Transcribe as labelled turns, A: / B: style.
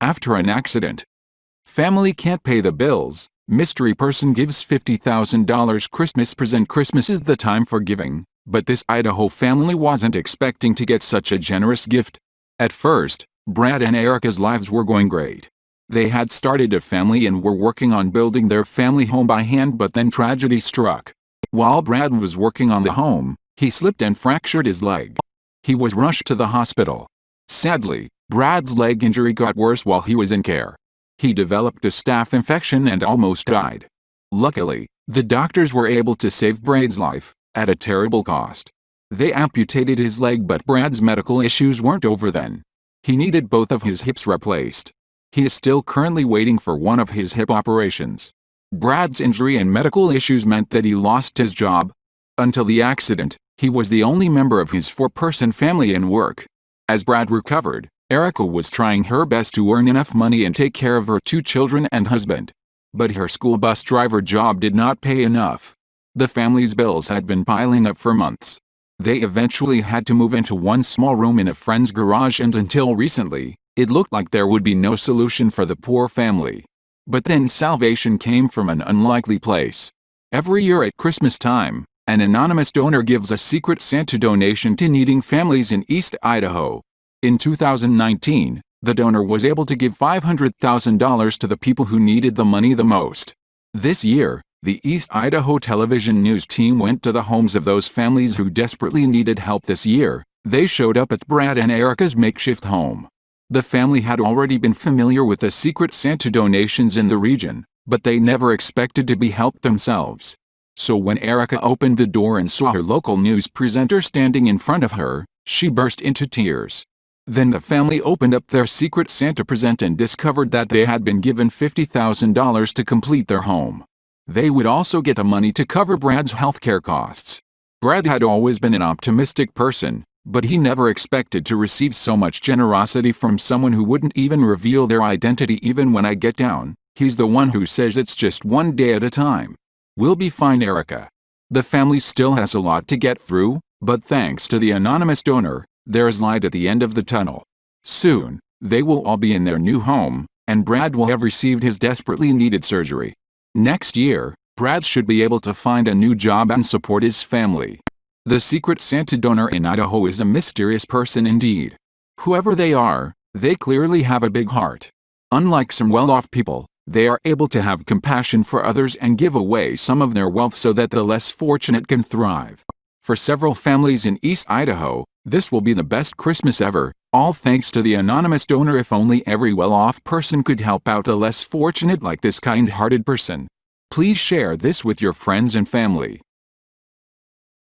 A: After an accident. Family can't pay the bills. Mystery person gives $50,000 Christmas present. Christmas is the time for giving, but this Idaho family wasn't expecting to get such a generous gift. At first, Brad and Erica's lives were going great. They had started a family and were working on building their family home by hand, but then tragedy struck. While Brad was working on the home, he slipped and fractured his leg. He was rushed to the hospital. Sadly, Brad's leg injury got worse while he was in care. He developed a staph infection and almost died. Luckily, the doctors were able to save Brad's life, at a terrible cost. They amputated his leg, but Brad's medical issues weren't over then. He needed both of his hips replaced. He is still currently waiting for one of his hip operations. Brad's injury and medical issues meant that he lost his job. Until the accident, he was the only member of his four-person family in work. As Brad recovered, Erica was trying her best to earn enough money and take care of her 2 children and husband. But her school bus driver job did not pay enough. The family's bills had been piling up for months. They eventually had to move into one small room in a friend's garage, and until recently, it looked like there would be no solution for the poor family. But then salvation came from an unlikely place. Every year at Christmas time, an anonymous donor gives a Secret Santa donation to needing families in East Idaho. In 2019, the donor was able to give $500,000 to the people who needed the money the most. This year, the East Idaho television news team went to the homes of those families who desperately needed help. This year, they showed up at Brad and Erica's makeshift home. The family had already been familiar with the Secret Santa donations in the region, but they never expected to be helped themselves. So when Erica opened the door and saw her local news presenter standing in front of her, she burst into tears. Then the family opened up their Secret Santa present and discovered that they had been given $50,000 to complete their home. They would also get the money to cover Brad's healthcare costs. Brad had always been an optimistic person, but he never expected to receive so much generosity from someone who wouldn't even reveal their identity. Even when I get down, he's the one who says it's just one day at a time. We'll be fine, Erica. The family still has a lot to get through, but thanks to the anonymous donor, there is light at the end of the tunnel. Soon, they will all be in their new home, and Brad will have received his desperately needed surgery. Next year, Brad should be able to find a new job and support his family. The Secret Santa donor in Idaho is a mysterious person indeed. Whoever they are, they clearly have a big heart. Unlike some well-off people, they are able to have compassion for others and give away some of their wealth so that the less fortunate can thrive. For several families in East Idaho, this will be the best Christmas ever, all thanks to the anonymous donor. If only every well-off person could help out the less fortunate like this kind-hearted person. Please share this with your friends and family.